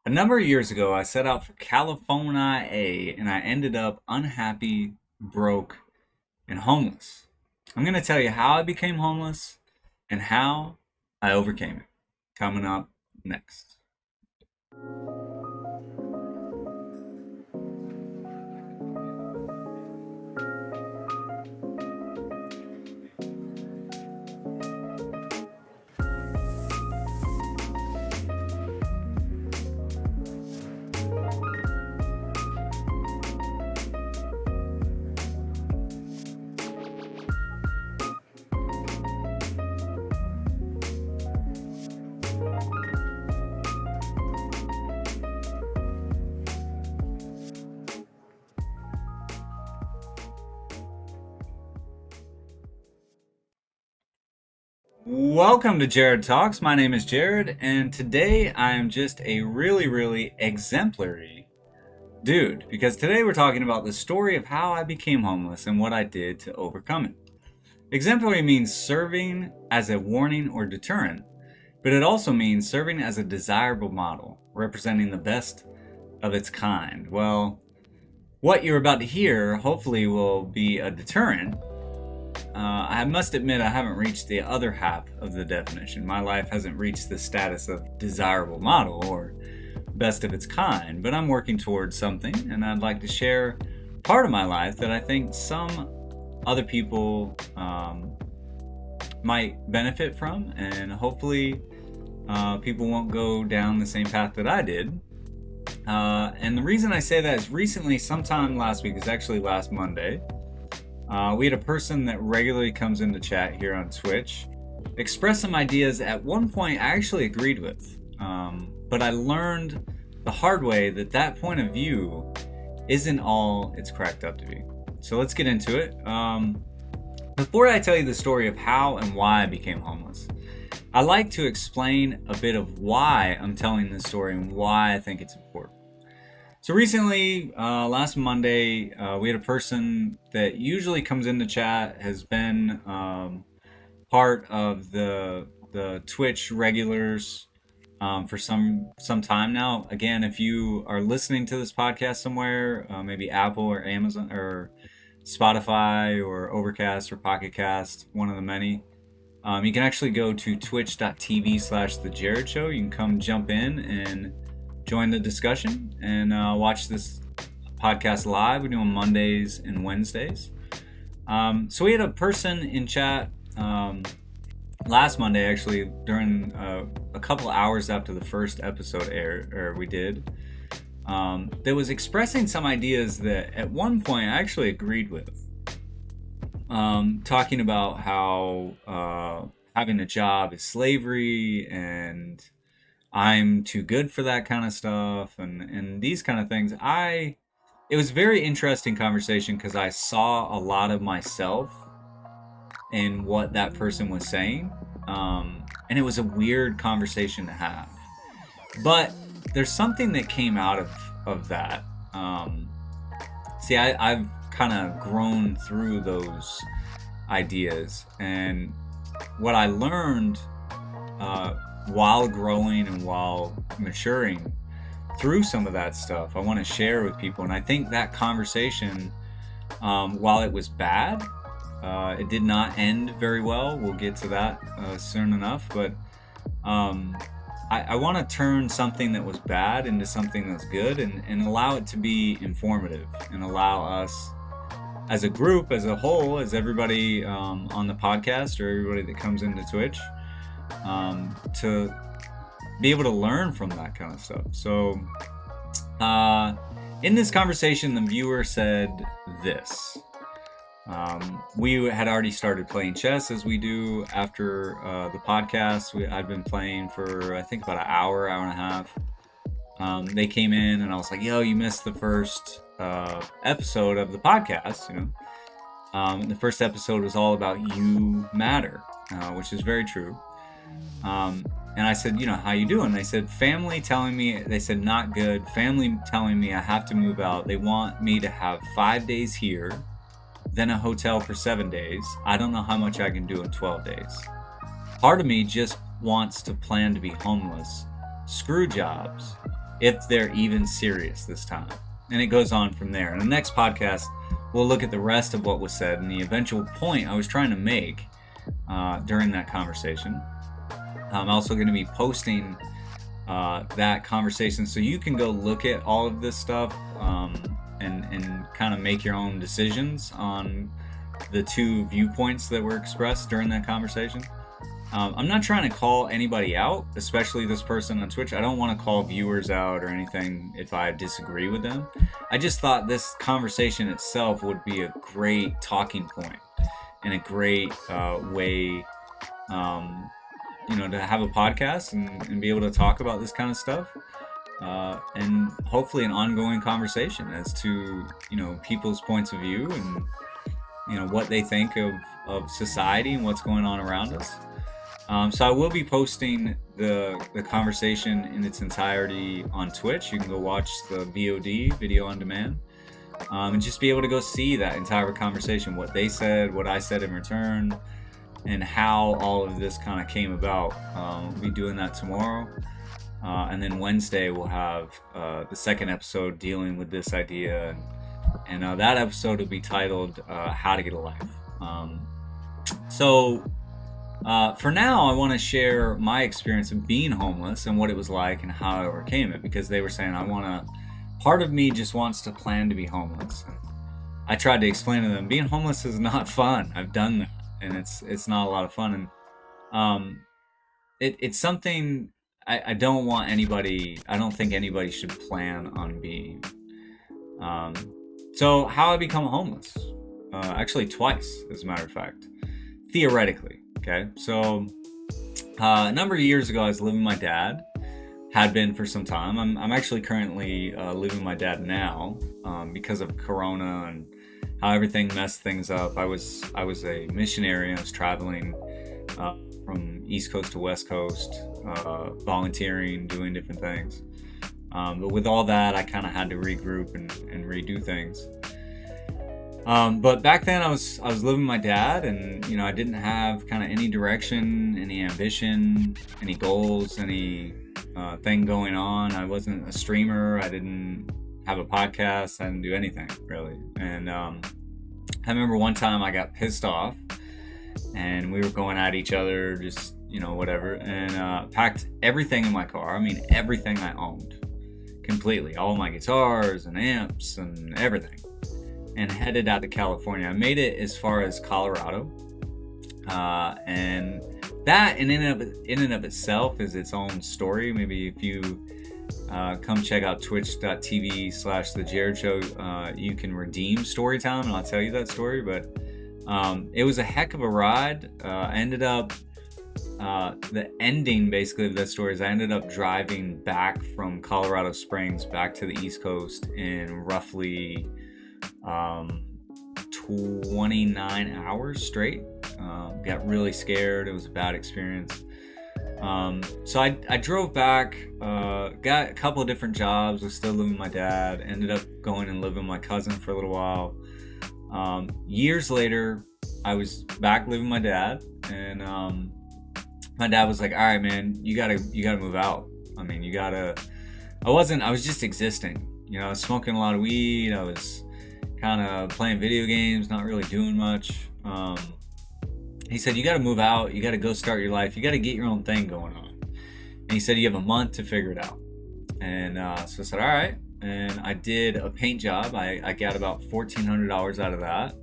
A number of years ago, I set out for California and I ended up unhappy, broke, and homeless. I'm going to tell you how I became homeless and how I overcame it. Coming up next. Welcome to Jared Talks. My name is Jared, and today I am just a really exemplary dude because today we're talking about the story of how I became homeless and what I did to overcome it. Exemplary means serving as a warning or deterrent, but it also means serving as a desirable model, representing the best of its kind. Well, what you're about to hear hopefully will be a deterrent. I must admit I haven't reached the other half of the definition. My life hasn't reached the status of desirable model or best of its kind, but I'm working towards something, and I'd like to share part of my life that I think some other people might benefit from, and hopefully people won't go down the same path that I did. And the reason I say that is recently, sometime last week, is actually last Monday, we had a person that regularly comes into chat here on Twitch express some ideas at one point I actually agreed with. But I learned the hard way that that point of view isn't all it's cracked up to be. So let's get into it. Before I tell you the story of how and why I became homeless, I like to explain a bit of why I'm telling this story and why I think it's important. So recently, last Monday, we had a person that usually comes into chat, has been part of the Twitch regulars for some time now. Again, if you are listening to this podcast somewhere, maybe Apple or Amazon or Spotify or Overcast or Pocket Cast, one of the many, you can actually go to twitch.tv/The Jared Show. You can come jump in and join the discussion and watch this podcast live. We do on Mondays and Wednesdays. So we had a person in chat last Monday, actually, during a couple hours after the first episode aired, or we did, that was expressing some ideas that at one point I actually agreed with. Talking about how having a job is slavery and I'm too good for that kind of stuff and these kind of things. It was a very interesting conversation because I saw a lot of myself in what that person was saying. And it was a weird conversation to have. But there's something that came out of that. I've kind of grown through those ideas, and what I learned while growing and while maturing through some of that stuff, I want to share with people. And I think that conversation, while it was bad, it did not end very well. We'll get to that soon enough. But I want to turn something that was bad into something that's good and allow it to be informative and allow us as a group, as a whole, as everybody on the podcast or everybody that comes into Twitch, to be able to learn from that kind of stuff. So in this conversation, the viewer said this. We had already started playing chess, as we do after the podcast. I'd been playing for, I think, about an hour and a half. They came in and I was like, yo, you missed the first episode of the podcast, the first episode was all about you matter, which is very true. And I said, how you doing? They said, family telling me, they said, not good. Family telling me I have to move out. They want me to have 5 days here, then a hotel for 7 days. I don't know how much I can do in 12 days. Part of me just wants to plan to be homeless. Screw jobs. if they're even serious this time. And it goes on from there. In the next podcast, we'll look at the rest of what was said and the eventual point I was trying to make during that conversation. I'm also going to be posting that conversation so you can go look at all of this stuff and kind of make your own decisions on the two viewpoints that were expressed during that conversation. I'm not trying to call anybody out, especially this person on Twitch. I don't want to call viewers out or anything if I disagree with them. I just thought this conversation itself would be a great talking point and a great way to have a podcast and be able to talk about this kind of stuff, and hopefully an ongoing conversation as to people's points of view and what they think of society and what's going on around us. So I will be posting the conversation in its entirety on Twitch. You can go watch the VOD, video on demand, and just be able to go see that entire conversation, what they said, what I said in return, and how all of this kind of came about. We'll be doing that tomorrow. And then Wednesday we'll have the second episode dealing with this idea. And that episode will be titled How to Get a Life. For now, I want to share my experience of being homeless and what it was like and how I overcame it, because they were saying part of me just wants to plan to be homeless. I tried to explain to them, being homeless is not fun. I've done that, and it's not a lot of fun. And it's something I don't think anybody should plan on being. So how I become homeless? Actually twice, as a matter of fact, theoretically. Okay, so a number of years ago, I was living with my dad. Had been for some time. I'm actually currently living with my dad now because of Corona and how everything messed things up. I was a missionary. I was traveling from East Coast to West Coast, volunteering, doing different things. But with all that, I kind of had to regroup and redo things. But back then I was living with my dad, and I didn't have kind of any direction, any ambition, any goals, any thing going on. I wasn't a streamer. I didn't have a podcast. I didn't do anything really. And I remember one time I got pissed off, and we were going at each other, just whatever, and packed everything in my car. I mean, everything I owned, completely, all my guitars and amps and everything, and headed out to California. I made it as far as Colorado, and that in and of itself is its own story. Maybe if you come check out twitch.tv/the J.A.R.R.E.D show, you can redeem story time, and I'll tell you that story. But it was a heck of a ride. I ended up the ending basically of that story is I ended up driving back from Colorado Springs back to the East Coast in roughly 29 hours straight. Got really scared. It was a bad experience. So I drove back, got a couple of different jobs, was still living with my dad, ended up going and living with my cousin for a little while. Years later, I was back living with my dad, and my dad was like, all right, man, you gotta move out. I mean, I was just existing. I was smoking a lot of weed. I was kind of playing video games, not really doing much. He said, you got to move out. You got to go start your life. You got to get your own thing going on. And he said, you have a month to figure it out. And so I said, all right. And I did a paint job. I got about $1,400 out of that.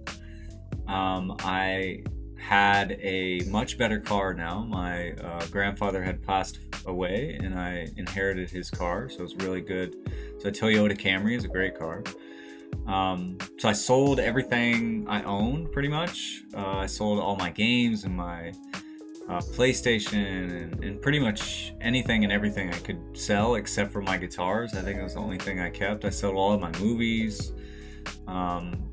I had a much better car now. My grandfather had passed away, and I inherited his car. So it was really good. So a Toyota Camry is a great car. So I sold everything I owned pretty much. I sold all my games and my PlayStation and pretty much anything and everything I could sell except for my guitars. I think that was the only thing I kept. I sold all of my movies,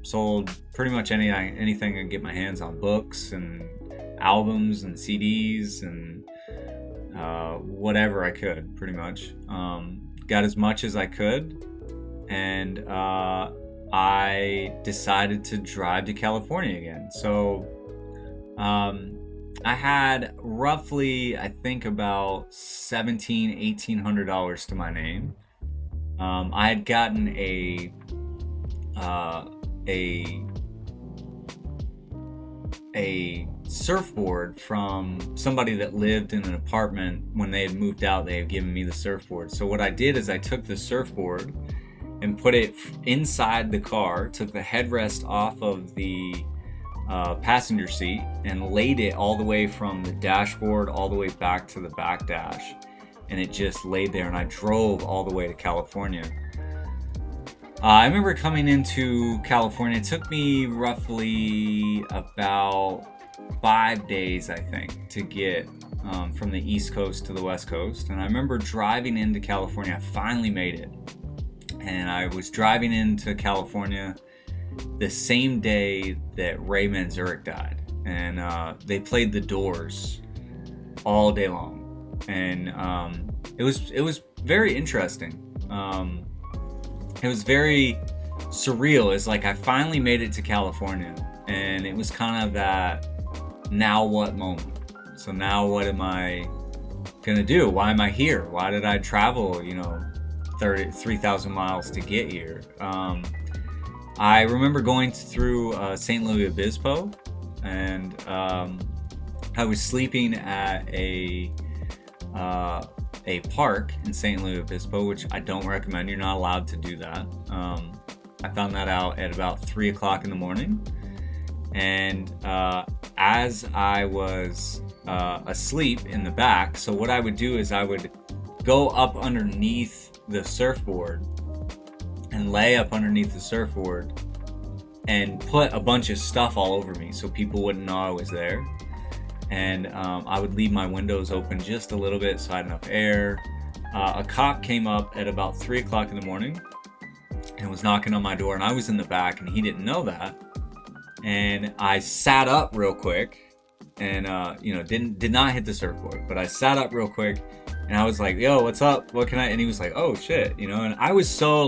sold pretty much anything I could get my hands on, books and albums and CDs and whatever I could, pretty much. Got as much as I could, and I decided to drive to California again. So I had roughly, I think, about $1,800 to my name. I had gotten a a surfboard from somebody that lived in an apartment. When they had moved out, they had given me the surfboard. So what I did is I took the surfboard and put it inside the car, took the headrest off of the passenger seat, and laid it all the way from the dashboard all the way back to the back dash. And it just laid there, and I drove all the way to California. I remember coming into California. It took me roughly about 5 days, I think, to get from the East Coast to the West Coast. And I remember driving into California. I finally made it. And I was driving into California the same day that Ray Manzarek died. And they played The Doors all day long. And it was very interesting. It was very surreal. It's like I finally made it to California, and it was kind of that now what moment. So now what am I gonna do? Why am I here? Why did I travel 3,000 miles to get here? I remember going through St. Louis Obispo, and I was sleeping at a park in St. Louis Obispo, which I don't recommend. You're not allowed to do that. I found that out at about 3 o'clock in the morning. And as I was asleep in the back, so what I would do is I would go up underneath the surfboard and lay up underneath the surfboard and put a bunch of stuff all over me so people wouldn't know I was there. And I would leave my windows open just a little bit so I had enough air. A cop came up at about 3 o'clock in the morning and was knocking on my door, and I was in the back, and he didn't know that. And I sat up real quick, and did not hit the surfboard, but I sat up real quick, and I was like, "Yo, what's up? What can I?" And he was like, "Oh shit," and I was so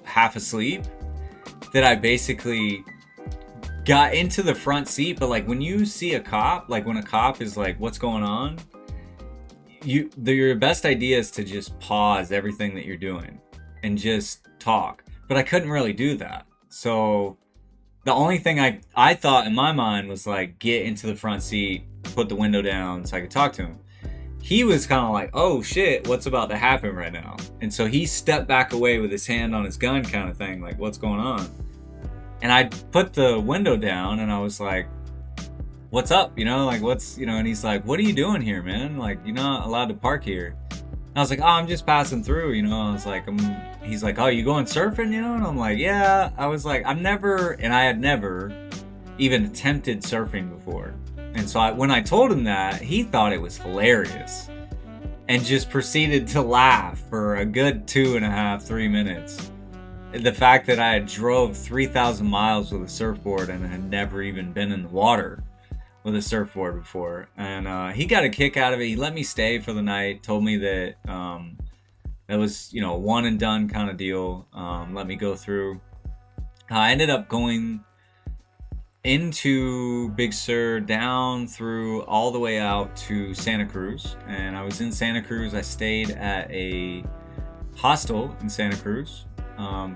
half asleep that I basically got into the front seat. But when you see a cop, when a cop is like, "What's going on?" your best idea is to just pause everything that you're doing and just talk. But I couldn't really do that. So the only thing I thought in my mind was get into the front seat, put the window down so I could talk to him. He was kind of like, "Oh shit, what's about to happen right now?" And so he stepped back away with his hand on his gun kind of thing, "What's going on?" And I put the window down, and I was like, "What's up? What's," and he's like, "What are you doing here, man? You're not allowed to park here." And I was like, "Oh, I'm just passing through," I was like, he's like, "Oh, you going surfing?" And I'm like, "Yeah." I was like, I had never even attempted surfing before. And so when I told him that, he thought it was hilarious and just proceeded to laugh for a good 2.5, 3 minutes. The fact that I had drove 3,000 miles with a surfboard and had never even been in the water with a surfboard before. And he got a kick out of it. He let me stay for the night, told me that that was, one and done kind of deal. Let me go through. I ended up going into Big Sur, down through all the way out to Santa Cruz. And I was in Santa Cruz. I stayed at a hostel in Santa Cruz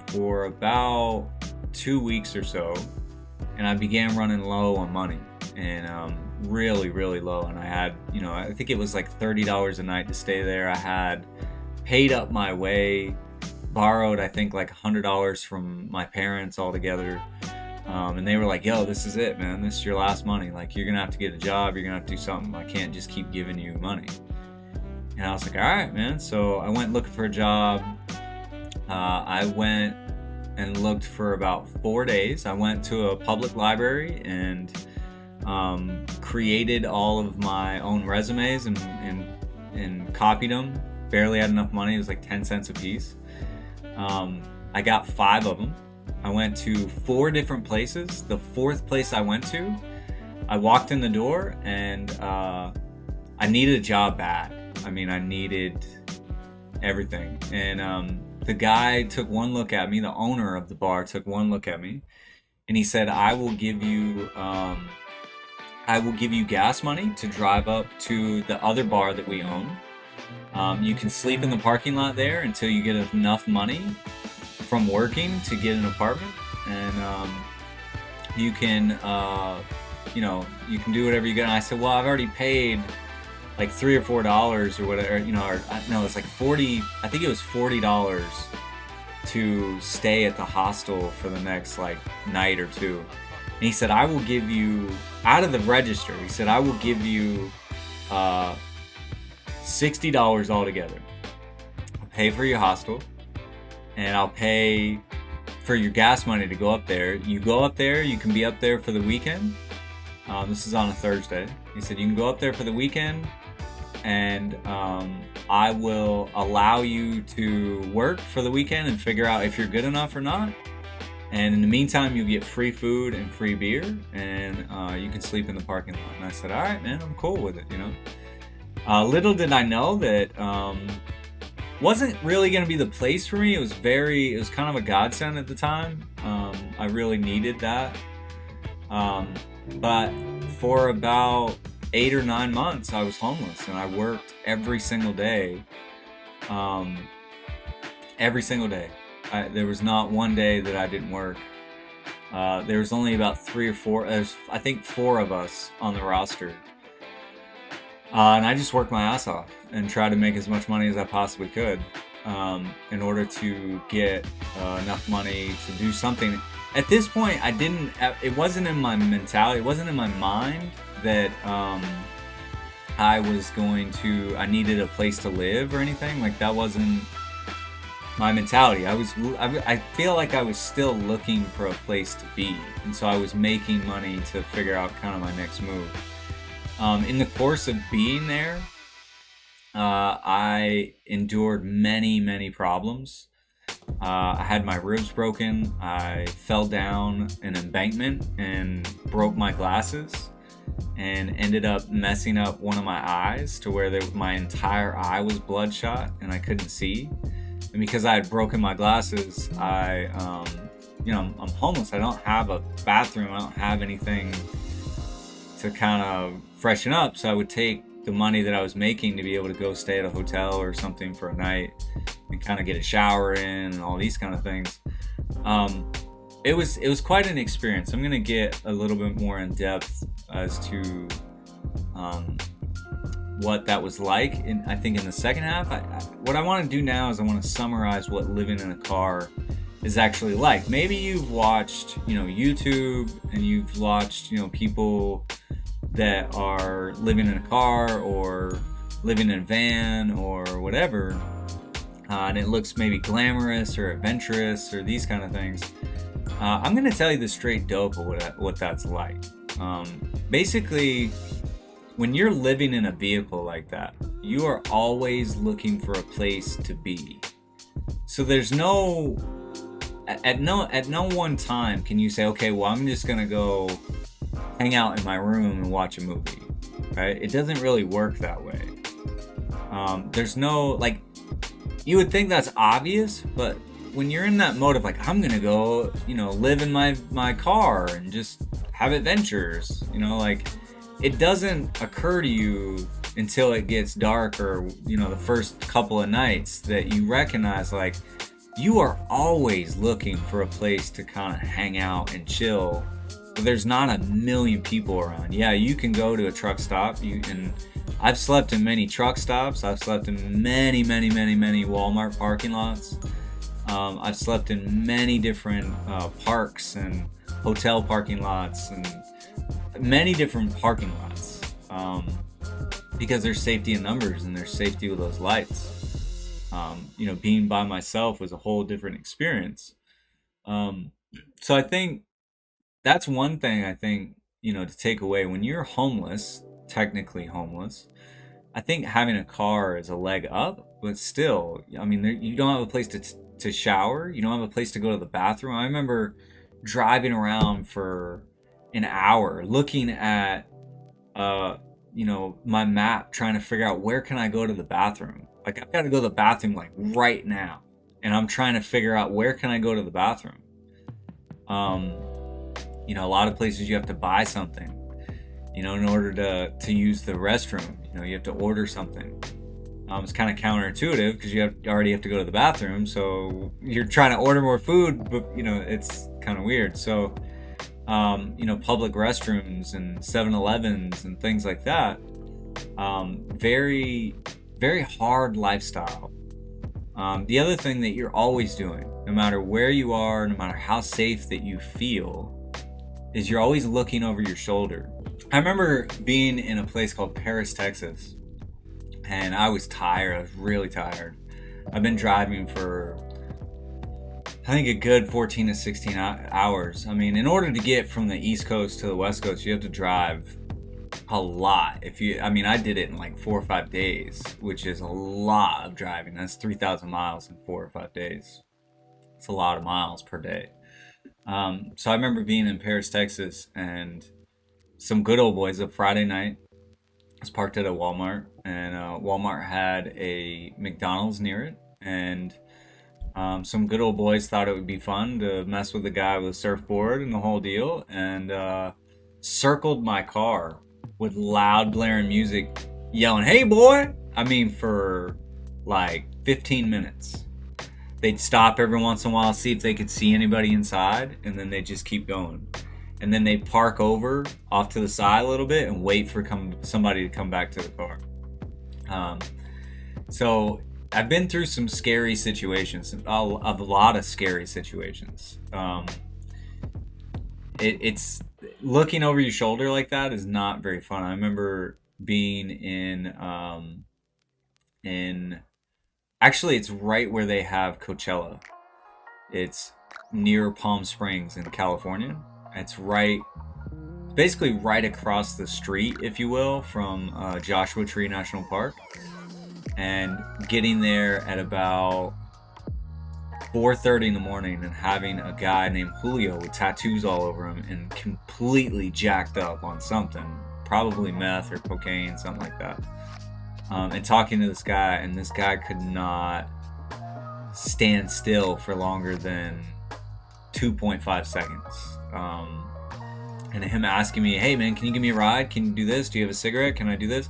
for about 2 weeks or so. And I began running low on money, and really, really low. And I had, I think it was $30 a night to stay there. I had paid up my way, borrowed, I think $100 from my parents altogether. And they were like, "Yo, this is it, man. This is your last money. You're going to have to get a job. You're going to have to do something. I can't just keep giving you money." And I was like, "All right, man." So I went looking for a job. I went and looked for about 4 days. I went to a public library and created all of my own resumes and copied them. Barely had enough money. It was 10 cents a piece. I got 5 of them. I went to 4 different places. The 4th place I went to, I walked in the door, and I needed a job bad. I needed everything. And the guy took one look at me. The owner of the bar took one look at me, and he said, I will give you gas money to drive up to the other bar that we own, You can sleep in the parking lot there until you get enough money from working to get an apartment, and you can you can do whatever you get. And I said, well, I've already paid like $3 or $4 or whatever, or no, it's like 40. I think it was $40 to stay at the hostel for the next like night or two. And he said, I will give you, out of the register, he said, I will give you $60 altogether. I'll pay for your hostel, and I'll pay for your gas money to go up there. You go up there, you can be up there for the weekend. This is on a Thursday. He said, you can go up there for the weekend, and I will allow you to work for the weekend and figure out if you're good enough or not. And in the meantime, you get free food and free beer, and you can sleep in the parking lot. And I said, all right, man, I'm cool with it, Little did I know that wasn't really going to be the place for me. It was kind of a godsend at the time. I really needed that. But for about 8 or 9 months, I was homeless, and I worked every single day. Every single day. There was not one day that I didn't work. There was only about 3 or 4, I think 4 of us on the roster. And I just worked my ass off and tried to make as much money as I possibly could in order to get enough money to do something. At this point, it wasn't in my mentality, it wasn't in my mind that I needed a place to live or anything. Like, that wasn't my mentality. I feel like I was still looking for a place to be. And so I was making money to figure out kind of my next move. In the course of being there, I endured many, many problems. I had my ribs broken. I fell down an embankment and broke my glasses and ended up messing up one of my eyes to where my entire eye was bloodshot and I couldn't see. And because I had broken my glasses, I'm homeless. I don't have a bathroom. I don't have anything to kind of freshen up. So I would take the money that I was making to be able to go stay at a hotel or something for a night and kind of get a shower in and all these kind of things. It was quite an experience. I'm going to get a little bit more in depth as to what that was like. I think in the second half, what I want to do now is I want to summarize what living in a car is actually like. Maybe you've watched, YouTube, and you've watched, people that are living in a car or living in a van or whatever, and it looks maybe glamorous or adventurous or these kind of things. I'm going to tell you the straight dope of what that's like. Basically, when you're living in a vehicle like that, you are always looking for a place to be. So there's at no one time can you say, okay, well, I'm just going to go hang out in my room and watch a movie, right? It doesn't really work that way. There's no, you would think that's obvious, but when you're in that mode of I'm gonna go, live in my car and just have adventures, it doesn't occur to you until it gets dark or, the first couple of nights that you recognize, you are always looking for a place to kind of hang out and chill. But there's not a million people around. Yeah, you can go to a truck stop. I've slept in many truck stops. I've slept in many, many, many, many Walmart parking lots. I've slept in many different parks and hotel parking lots and many different parking lots because there's safety in numbers and there's safety with those lights. Being by myself was a whole different experience. So I think that's one thing to take away when you're homeless, technically homeless. I think having a car is a leg up, but still, you don't have a place to shower. You don't have a place to go to the bathroom. I remember driving around for an hour looking at, my map, trying to figure out where can I go to the bathroom. I've got to go to the bathroom right now, and I'm trying to figure out where can I go to the bathroom. A lot of places you have to buy something, in order to use the restroom. You have to order something. It's kind of counterintuitive because you already have to go to the bathroom, so you're trying to order more food, but it's kind of weird. So public restrooms and 7-Elevens and things like that, very, very hard lifestyle. The other thing that you're always doing, no matter where you are, no matter how safe that you feel, is you're always looking over your shoulder. I remember being in a place called Paris, Texas, and I was tired. I was really tired. I've been driving for, I think, a good 14 to 16 hours. I mean, in order to get from the East Coast to the West Coast, you have to drive a lot. I did it in like 4 or 5 days, which is a lot of driving. That's 3,000 miles in 4 or 5 days. It's a lot of miles per day. So I remember being in Paris, Texas, and some good old boys. A Friday night, I was parked at a Walmart, and Walmart had a McDonald's near it, and some good old boys thought it would be fun to mess with the guy with a surfboard and the whole deal, and circled my car with loud blaring music, yelling, "Hey boy!" For like 15 minutes. They'd stop every once in a while, see if they could see anybody inside, and then they'd just keep going. And then they'd park over off to the side a little bit and wait for somebody to come back to the car. So I've been through some scary situations, a lot of scary situations. It's looking over your shoulder like that is not very fun. I remember being actually, it's right where they have Coachella. It's near Palm Springs in California. It's basically right across the street, if you will, from Joshua Tree National Park. And getting there at about 4:30 in the morning and having a guy named Julio with tattoos all over him and completely jacked up on something, probably meth or cocaine, something like that. And talking to this guy, and this guy could not stand still for longer than 2.5 seconds. And him asking me, "Hey man, can you give me a ride? Can you do this? Do you have a cigarette? Can I do this?"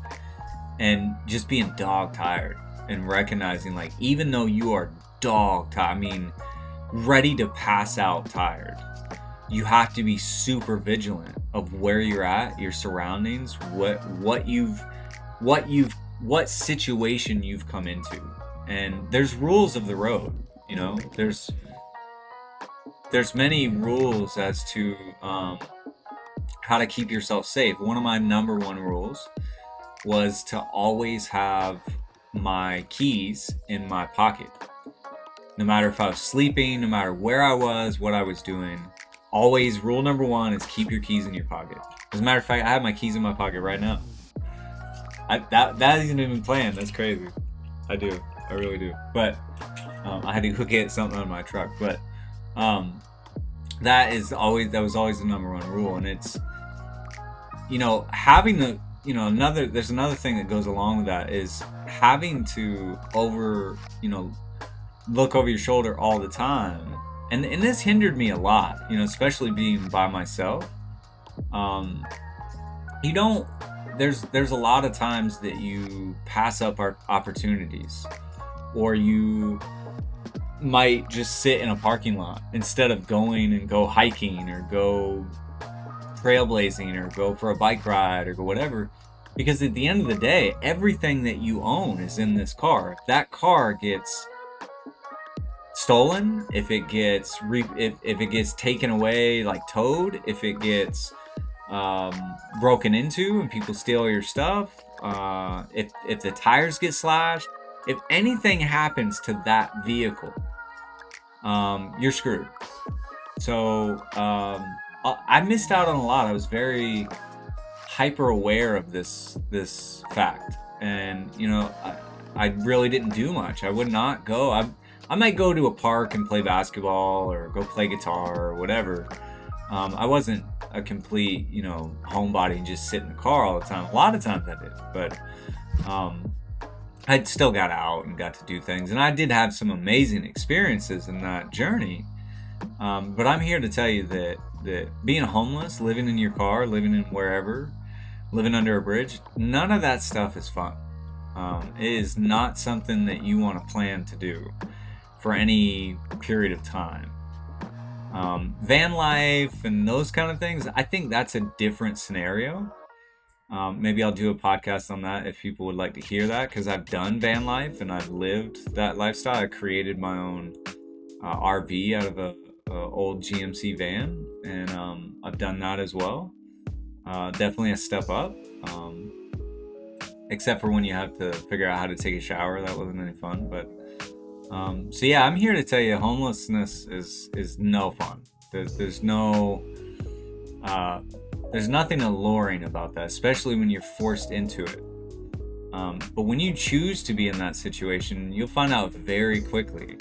And just being dog tired and recognizing, like, even though you are dog tired, ready to pass out tired, you have to be super vigilant of where you're at, your surroundings, what situation you've come into. And there's rules of the road, there's many rules as to how to keep yourself safe. One of my number one rules was to always have my keys in my pocket. No matter if I was sleeping, no matter where I was, what I was doing, always rule number one is keep your keys in your pocket. As a matter of fact, I have my keys in my pocket right now. That isn't even planned. That's crazy. I do. I really do. But I had to go get something on my truck. But that was always the number one rule. And it's, having the, there's another thing that goes along with that is having to look over your shoulder all the time. And this hindered me a lot, especially being by myself. There's a lot of times that you pass up opportunities, or you might just sit in a parking lot instead of going and go hiking or go trailblazing or go for a bike ride or go whatever. Because at the end of the day, everything that you own is in this car. If that car gets stolen, if it gets if it gets taken away, like towed, if it gets broken into and people steal your stuff, if the tires get slashed, if anything happens to that vehicle, you're screwed. So I missed out on a lot. I was very hyper aware of this fact, and I really didn't do much. I would not go. I might go to a park and play basketball or go play guitar or whatever. I wasn't a complete, homebody and just sit in the car all the time. A lot of times I did, but I still got out and got to do things. And I did have some amazing experiences in that journey. But I'm here to tell you that being homeless, living in your car, living in wherever, living under a bridge, none of that stuff is fun. It is not something that you want to plan to do for any period of time. Van life and those kind of things, I think that's a different scenario. Maybe I'll do a podcast on that if people would like to hear that, because I've done van life and I've lived that lifestyle. I created my own RV out of a old GMC van, and I've done that as well. Definitely a step up, except for when you have to figure out how to take a shower. That wasn't any fun, but so yeah, I'm here to tell you homelessness is no fun. There's nothing alluring about that, especially when you're forced into it. But when you choose to be in that situation, you'll find out very quickly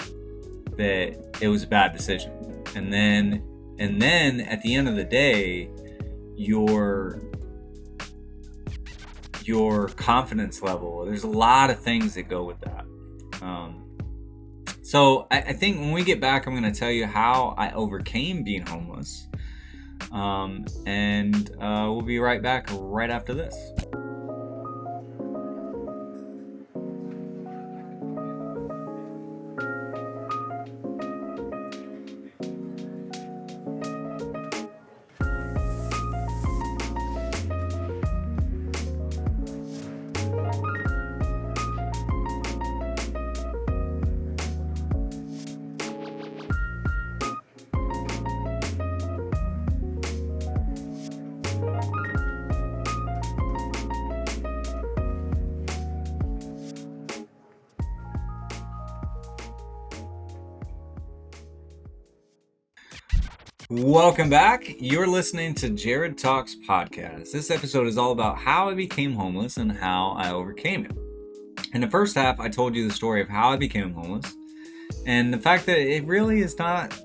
that it was a bad decision. And then at the end of the day, your confidence level, there's a lot of things that go with that. So I think when we get back, I'm going to tell you how I overcame being homeless. And we'll be right back right after this. Welcome back. You're listening to J.A.R.R.E.D Talks podcast. This episode is all about how I became homeless and how I overcame it. In the first half, I told you the story of how I became homeless and the fact that it really is not,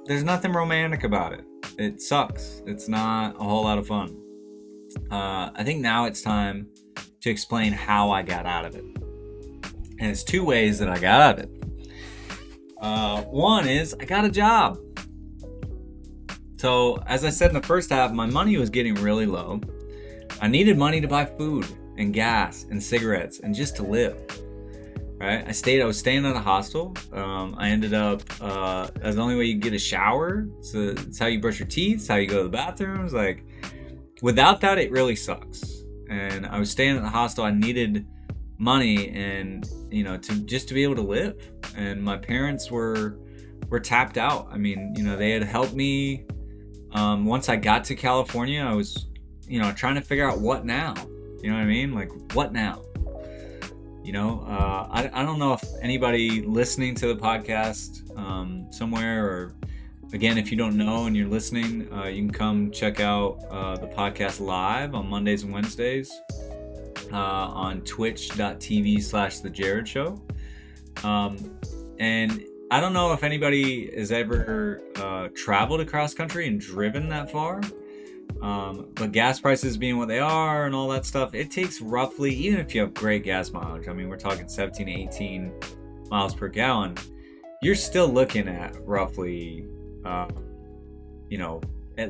there's nothing romantic about it. It sucks. It's not a whole lot of fun. I think now it's time to explain how I got out of it. And it's two ways that I got out of it. One is I got a job. So, as I said in the first half, my money was getting really low. I needed money to buy food and gas and cigarettes and just to live, right? I was staying at a hostel. I ended up, that's the only way you get a shower. So it's how you brush your teeth, it's how you go to the bathrooms. Like, without that, it really sucks. And I was staying at the hostel. I needed money and, to be able to live. And my parents were tapped out. I mean, they had helped me. Once I got to California, I was, trying to figure out what now. You know what I mean? Like, what now? I don't know if anybody listening to the podcast somewhere, or again, if you don't know and you're listening, you can come check out the podcast live on Mondays and Wednesdays on twitch.tv/The J.A.R.R.E.D Show. And I don't know if anybody has ever traveled across country and driven that far, but gas prices being what they are and all that stuff, it takes roughly, even if you have great gas mileage, I mean, we're talking 17, 18 miles per gallon, you're still looking at roughly, at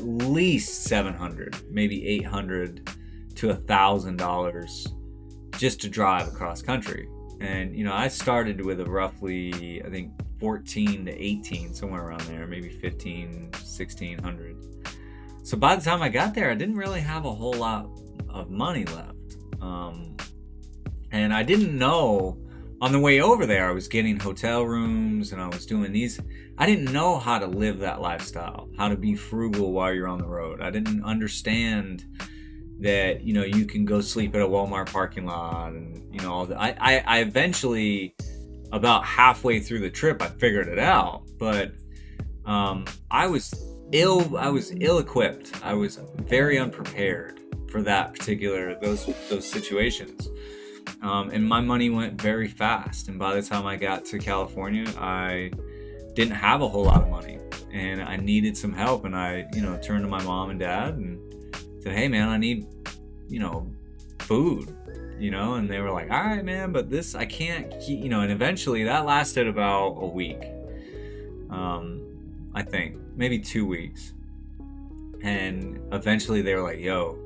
least $700, maybe $800 to $1,000 just to drive across country. And, I started with a roughly, I think, 14 to 18, somewhere around there, maybe 15, 1600. So by the time I got there, I didn't really have a whole lot of money left. And I didn't know, on the way over there, I was getting hotel rooms and I was doing these. I didn't know how to live that lifestyle, how to be frugal while you're on the road. I didn't understand that, you can go sleep at a Walmart parking lot and, all that. I eventually, about halfway through the trip, I figured it out, but I was ill-equipped. I was very unprepared for those situations. And my money went very fast. And by the time I got to California, I didn't have a whole lot of money and I needed some help. And I, turned to my mom and dad and said, hey man, I need, food, and they were like, all right, man, but this, I can't keep, and eventually that lasted about a week. I think maybe 2 weeks. And eventually they were like, yo,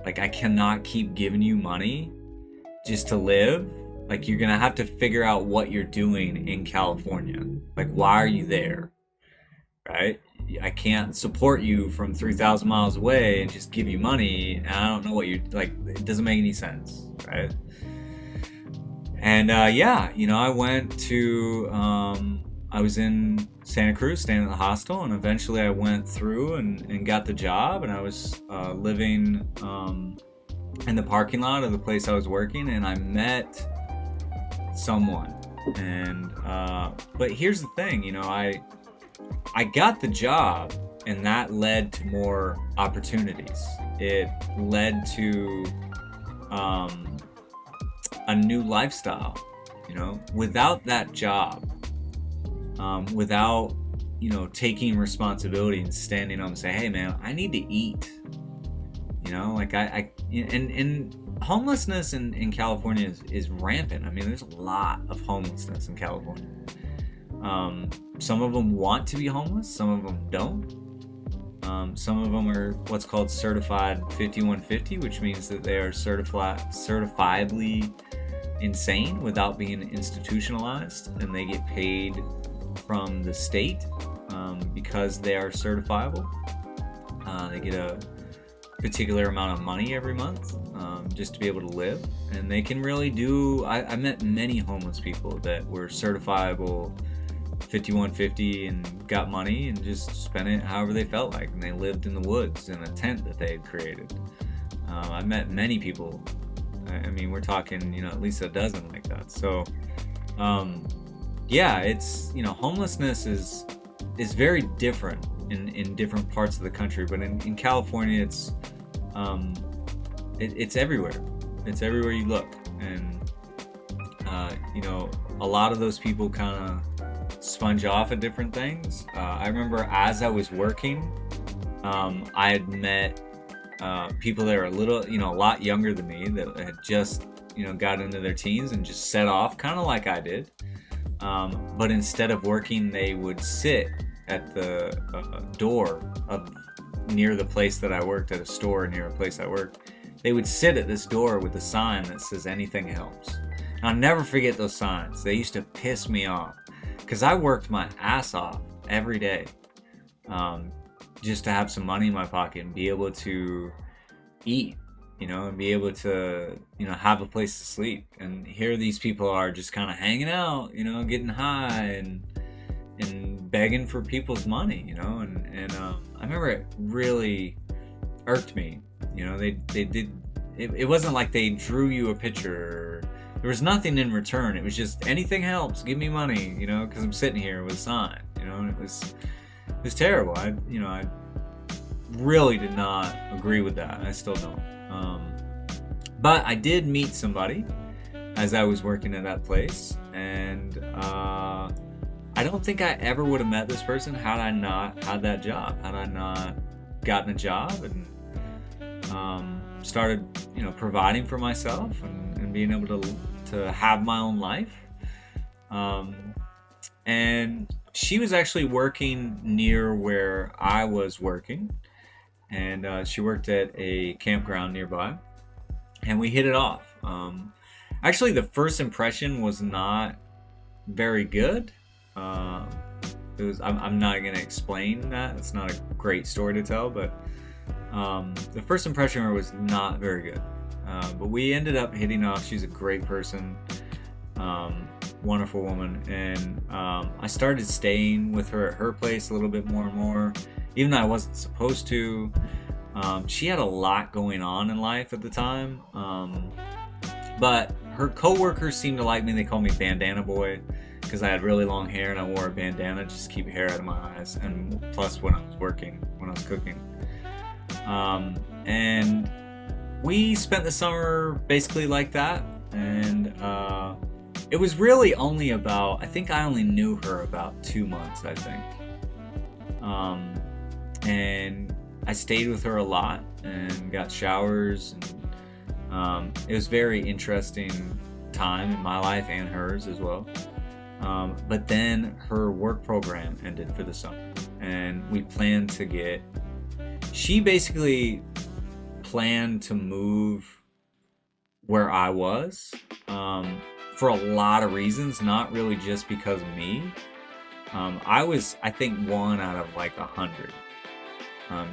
like, I cannot keep giving you money just to live, like you're gonna have to figure out what you're doing in California. Like, why are you there? Right? I can't support you from 3,000 miles away and just give you money, and I don't know what you like. It doesn't make any sense, right? And yeah, I went to I was in Santa Cruz, staying at the hostel, and eventually I went through and got the job, and I was living in the parking lot of the place I was working, and I met someone. And but here's the thing, I got the job, and that led to more opportunities. It led to a new lifestyle. Without that job, without taking responsibility and standing up and say, hey man, I need to eat. Like and homelessness in California is rampant. I mean, there's a lot of homelessness in California. Some of them want to be homeless, some of them don't. Some of them are what's called certified 5150, which means that they are certifiably insane without being institutionalized, and they get paid from the state because they are certifiable. They get a particular amount of money every month just to be able to live, and they can really do. I met many homeless people that were certifiable 5150 and got money and just spent it however they felt like, and they lived in the woods in a tent that they had created. I met many people. I mean, we're talking at least a dozen like that. So yeah, it's homelessness is very different in different parts of the country, but in California it's everywhere. It's everywhere you look. And a lot of those people kind of sponge off at different things. I remember as I was working, I had met people that are a lot younger than me, that had just got into their teens and just set off kind of like I did. But instead of working, they would sit at the door near the place that I worked, at a store near a place I worked. They would sit at this door with a sign that says anything helps. And I'll never forget those signs. They used to piss me off because I worked my ass off every day just to have some money in my pocket and be able to eat, and be able to have a place to sleep. And here these people are just kind of hanging out, getting high and begging for people's money, and I remember it really irked me. They did it wasn't like they drew you a picture. There was nothing in return. It was just anything helps, give me money, because I'm sitting here with a sign, and it was terrible. I really did not agree with that. I still don't. But I did meet somebody as I was working at that place, and I don't think I ever would have met this person had I not had that job, had I not gotten a job and started, providing for myself and being able to have my own life. And she was actually working near where I was working, and she worked at a campground nearby, and we hit it off. Actually, the first impression was not very good. I'm not going to explain that. It's not a great story to tell, but the first impression was not very good. But we ended up hitting off. She's a great person, wonderful woman, and I started staying with her at her place a little bit more and more, even though I wasn't supposed to. She had a lot going on in life at the time, but her coworkers seemed to like me. They called me Bandana Boy because I had really long hair and I wore a bandana just to keep hair out of my eyes, and plus when I was cooking. And we spent the summer basically like that, and it was really only about, I think I only knew her about 2 months, I think. And I stayed with her a lot and got showers, and it was very interesting time in my life and hers as well. But then her work program ended for the summer, and we planned to she basically planned to move where I was, for a lot of reasons, not really just because of me. I was, I think, one out of like 100.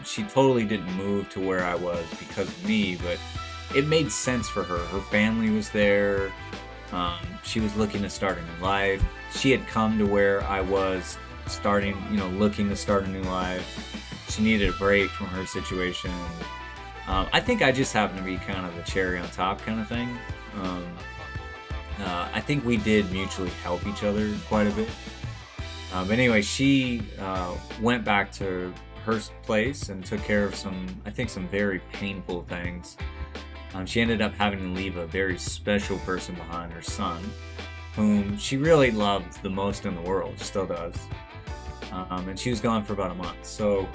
She totally didn't move to where I was because of me, but it made sense for her. Her family was there. She was looking to start a new life. She had come to where I was starting, looking to start a new life. She needed a break from her situation. I think I just happened to be kind of the cherry on top kind of thing. Um, I think we did mutually help each other quite a bit. But anyway, she went back to her place and took care of some very painful things. She ended up having to leave a very special person behind, her son, whom she really loved the most in the world, still does. And she was gone for about a month. So,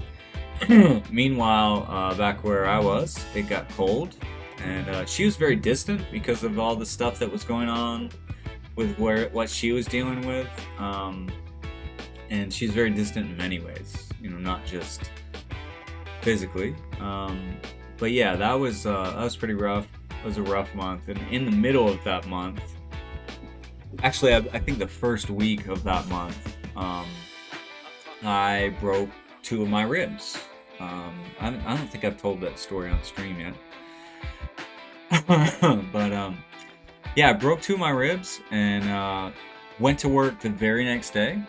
meanwhile, back where I was, it got cold, and she was very distant because of all the stuff that was going on with what she was dealing with. And she's very distant in many ways, not just physically. But yeah, that was pretty rough. It was a rough month, and in the middle of that month, actually, I think the first week of that month, I broke two of my ribs. I don't think I've told that story on stream yet, but yeah, I broke two of my ribs and went to work the very next day.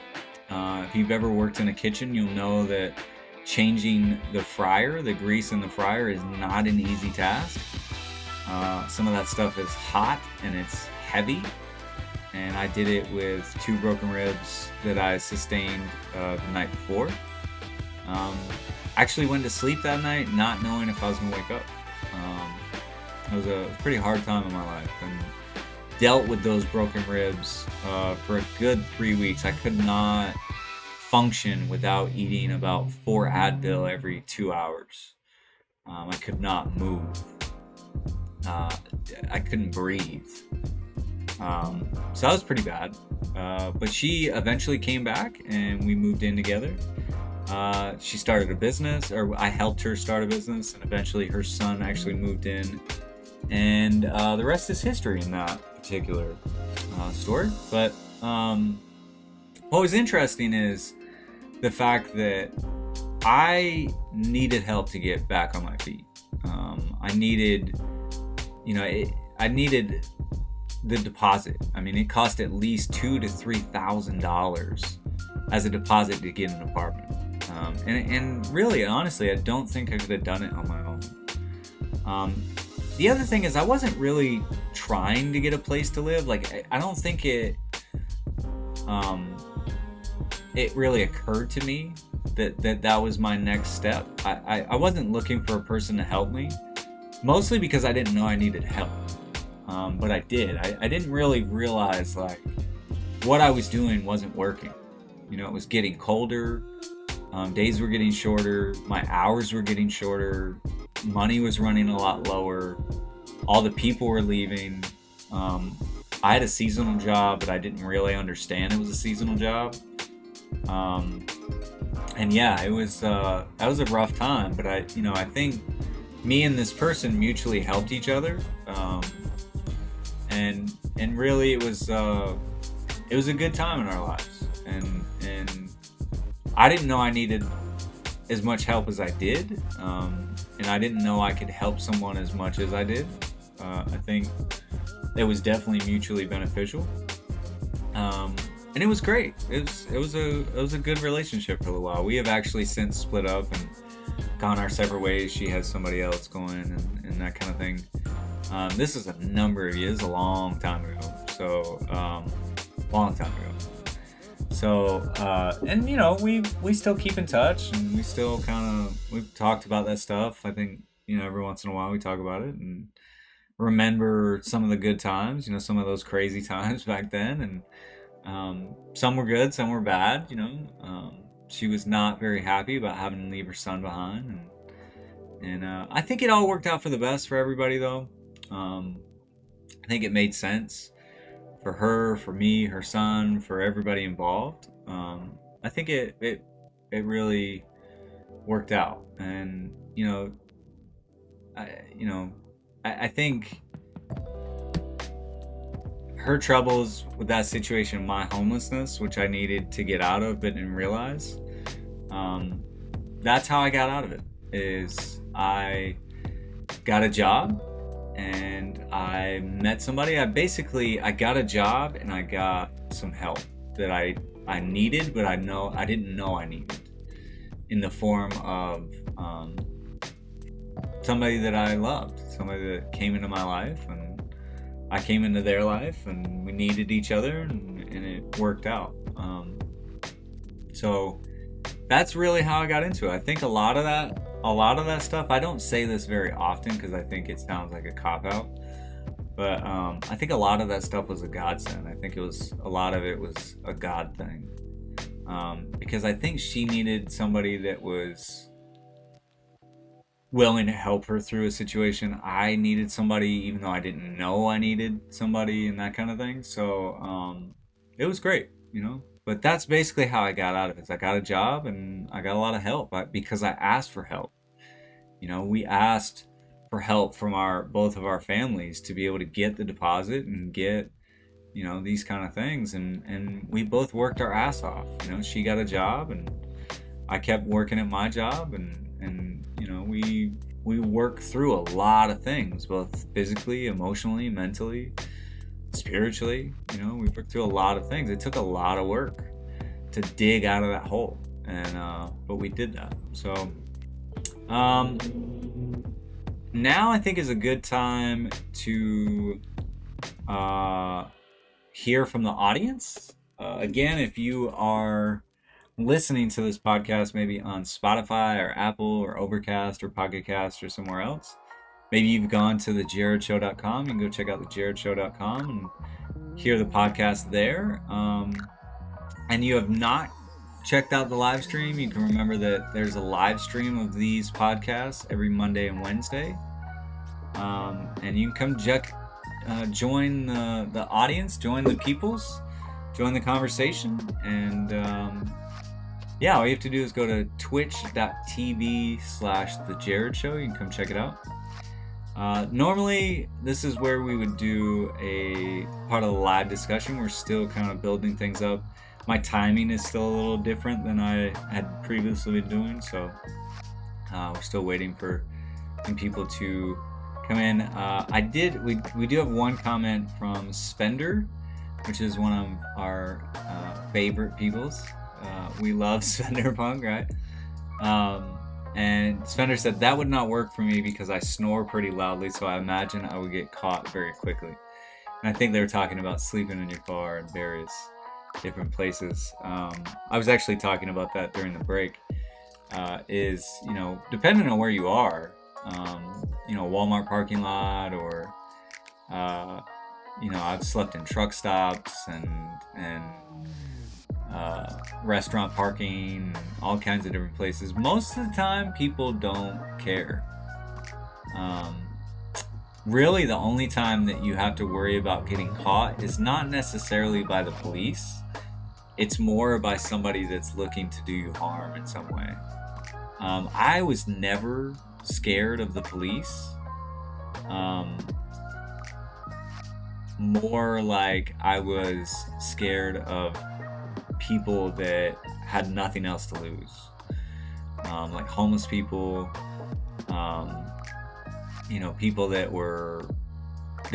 If you've ever worked in a kitchen, you'll know that changing the fryer, the grease in the fryer, is not an easy task. Some of that stuff is hot and it's heavy, and I did it with two broken ribs that I sustained the night before. Actually went to sleep that night not knowing if I was going to wake up. It was a pretty hard time in my life, and dealt with those broken ribs for a good 3 weeks. I could not function without eating about 4 Advil every 2 hours. I could not move. I couldn't breathe. So that was pretty bad. But she eventually came back and we moved in together. She started a business, or I helped her start a business, and eventually her son actually moved in. And the rest is history in that particular story. But what was interesting is the fact that I needed help to get back on my feet. I needed, I needed the deposit. I mean, it cost at least $2,000 to $3,000 as a deposit to get an apartment. And really, honestly, I don't think I could have done it on my own. The other thing is, I wasn't really trying to get a place to live. Like, I don't think it really occurred to me that was my next step. I wasn't looking for a person to help me, mostly because I didn't know I needed help. But I did. I didn't really realize, like, what I was doing wasn't working. It was getting colder. Days were getting shorter. My hours were getting shorter. Money was running a lot lower. All the people were leaving. I had a seasonal job, but I didn't really understand it was a seasonal job. And yeah, that was a rough time. But I think me and this person mutually helped each other. And really, it was a good time in our lives. And I didn't know I needed as much help as I did. And I didn't know I could help someone as much as I did. I think it was definitely mutually beneficial. And it was great. It was a good relationship for a while. We have actually since split up and gone our separate ways. She has somebody else going and that kind of thing. This is a number of years, a long time ago. So, long time ago. So, and we still keep in touch, and we still we've talked about that stuff. I think, every once in a while we talk about it and remember some of the good times, some of those crazy times back then. And, some were good, some were bad, she was not very happy about having to leave her son behind. And I think it all worked out for the best for everybody, though. I think it made sense for her, for me, her son, for everybody involved. I think it really worked out. And I think her troubles with that situation, my homelessness, which I needed to get out of but didn't realize. That's how I got out of it. Is I got a job and I met somebody. I got a job and I got some help that I needed, but I didn't know I needed, in the form of somebody that I loved, somebody that came into my life, and I came into their life, and we needed each other, and it worked out. So that's really how I got into it. I think a lot of that stuff, I don't say this very often because I think it sounds like a cop-out, but I think a lot of that stuff was a godsend. I think a lot of it was a God thing, because I think she needed somebody that was willing to help her through a situation. I needed somebody, even though I didn't know I needed somebody, and that kind of thing. So it was great, But that's basically how I got out of it. I got a job and I got a lot of help because I asked for help. We asked for help from both of our families to be able to get the deposit and get, these kind of things. And we both worked our ass off. She got a job and I kept working at my job, and we worked through a lot of things, both physically, emotionally, mentally, spiritually. We worked through a lot of things. It took a lot of work to dig out of that hole, and but we did that. So now I think is a good time to hear from the audience. Again, if you are listening to this podcast maybe on Spotify or Apple or Overcast or Pocket Cast or somewhere else, maybe you've gone to the J.A.R.R.E.D.show.com. You can go check out the J.A.R.R.E.D.show.com and hear the podcast there. And you have not checked out the live stream, you can remember that there's a live stream of these podcasts every Monday and Wednesday. And you can come join the audience, join the peoples, join the conversation. And all you have to do is go to twitch.tv/the J.A.R.R.E.D show. You can come check it out. Normally, this is where we would do a part of the live discussion. We're still kind of building things up. My timing is still a little different than I had previously been doing, so we're still waiting for some people to come in. We do have one comment from Svender, which is one of our favorite peoples. We love Svender Punk, right? And Svender said, that would not work for me because I snore pretty loudly, so I imagine I would get caught very quickly. And I think they were talking about sleeping in your car in various different places. I was actually talking about that during the break. Depending on where you are, Walmart parking lot, or I've slept in truck stops and restaurant parking, all kinds of different places. Most of the time, people don't care. Really, the only time that you have to worry about getting caught is not necessarily by the police. It's more by somebody that's looking to do you harm in some way. I was never scared of the police. More like I was scared of people that had nothing else to lose. Like homeless people, people that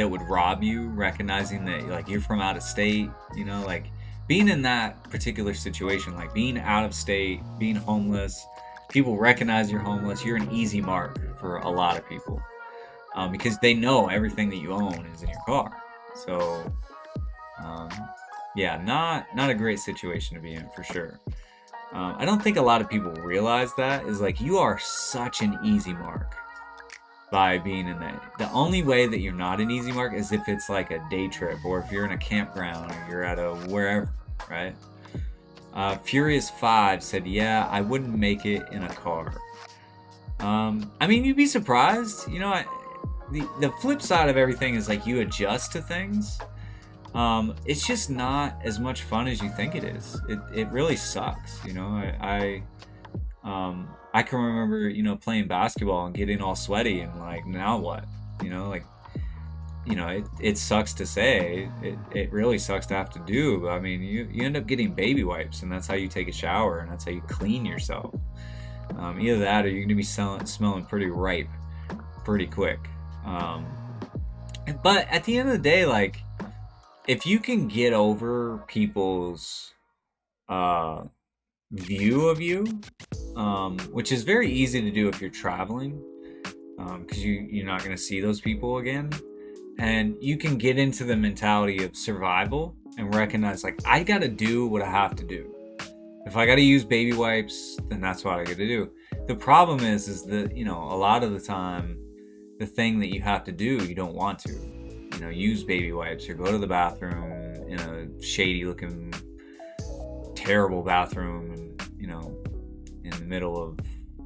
would rob you, recognizing that like you're from out of state, like being in that particular situation, like being out of state, being homeless, people recognize you're homeless, you're an easy mark for a lot of people, because they know everything that you own is in your car. So not a great situation to be in, for sure. I don't think a lot of people realize that, is like you are such an easy mark by being in that. The only way that you're not an easy mark is if it's like a day trip, or if you're in a campground, or you're at a wherever, right? Furious 5 said, yeah, I wouldn't make it in a car. You'd be surprised. The flip side of everything is like you adjust to things. It's just not as much fun as you think it is. It really sucks. I can remember, playing basketball and getting all sweaty and like, now what? it sucks to say. It really sucks to have to do. But I mean, you end up getting baby wipes, and that's how you take a shower, and that's how you clean yourself. Either that, or you're gonna be smelling pretty ripe, pretty quick. But at the end of the day, like, if you can get over people's view of you, which is very easy to do if you're traveling, because you're not going to see those people again, and you can get into the mentality of survival and recognize, like, I got to do what I have to do. If I got to use baby wipes, then that's what I got to do. The problem is that, a lot of the time, the thing that you have to do, you don't want to. Use baby wipes or go to the bathroom in a shady looking, terrible bathroom, and, in the middle of,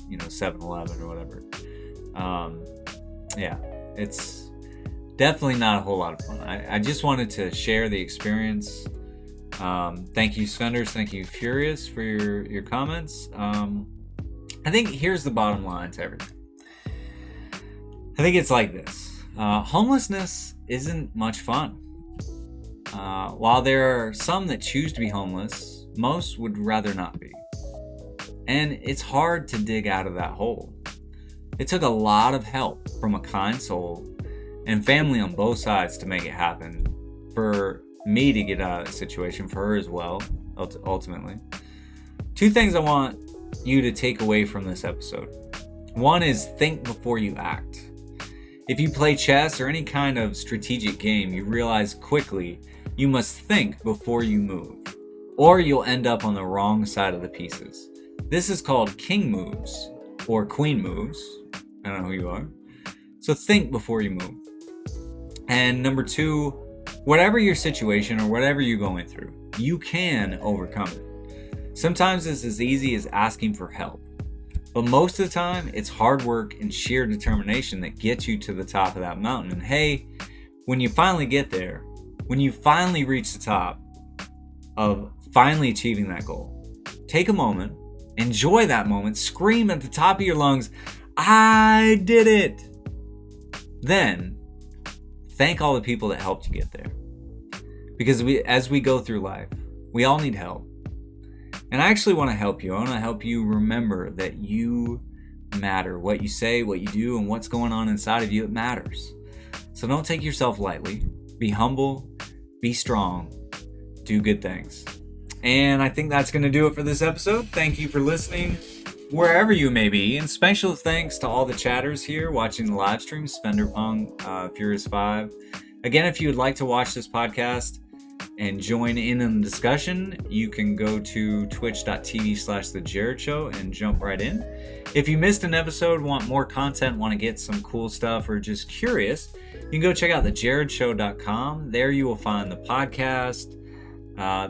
7-Eleven or whatever. Yeah, it's definitely not a whole lot of fun. I just wanted to share the experience. Thank you, Svenders. Thank you, Furious, for your comments. I think here's the bottom line to everything. I think it's like this. Homelessness isn't much fun. While there are some that choose to be homeless, most would rather not be. And it's hard to dig out of that hole. It took a lot of help from a kind soul and family on both sides to make it happen. For me to get out of that situation, for her as well, ultimately. 2 things I want you to take away from this episode. One is think before you act. If you play chess or any kind of strategic game, you realize quickly you must think before you move, or you'll end up on the wrong side of the pieces. This is called king moves or queen moves. I don't know who you are. So think before you move. And number 2, whatever your situation or whatever you're going through, you can overcome it. Sometimes it's as easy as asking for help. But most of the time, it's hard work and sheer determination that gets you to the top of that mountain. And hey, when you finally get there, when you finally reach the top of finally achieving that goal, take a moment, enjoy that moment, scream at the top of your lungs, I did it! Then, thank all the people that helped you get there. Because as we go through life, we all need help. And I actually want to help you. I want to help you remember that you matter. What you say, what you do, and what's going on inside of you, it matters. So don't take yourself lightly. Be humble. Be strong. Do good things. And I think that's going to do it for this episode. Thank you for listening, wherever you may be. And special thanks to all the chatters here watching the live stream, Spenderpong, Furious5. Again, if you would like to watch this podcast and join in the discussion, you can go to twitch.tv/The J.A.R.R.E.D Show and jump right in. If you missed an episode, want more content, want to get some cool stuff, or just curious, you can go check out thejaredshow.com. There you will find the podcast,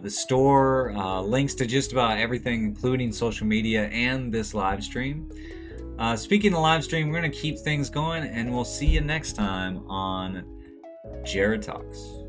the store, links to just about everything, including social media and this live stream. Speaking of live stream, we're going to keep things going, and we'll see you next time on J.A.R.R.E.D Talks.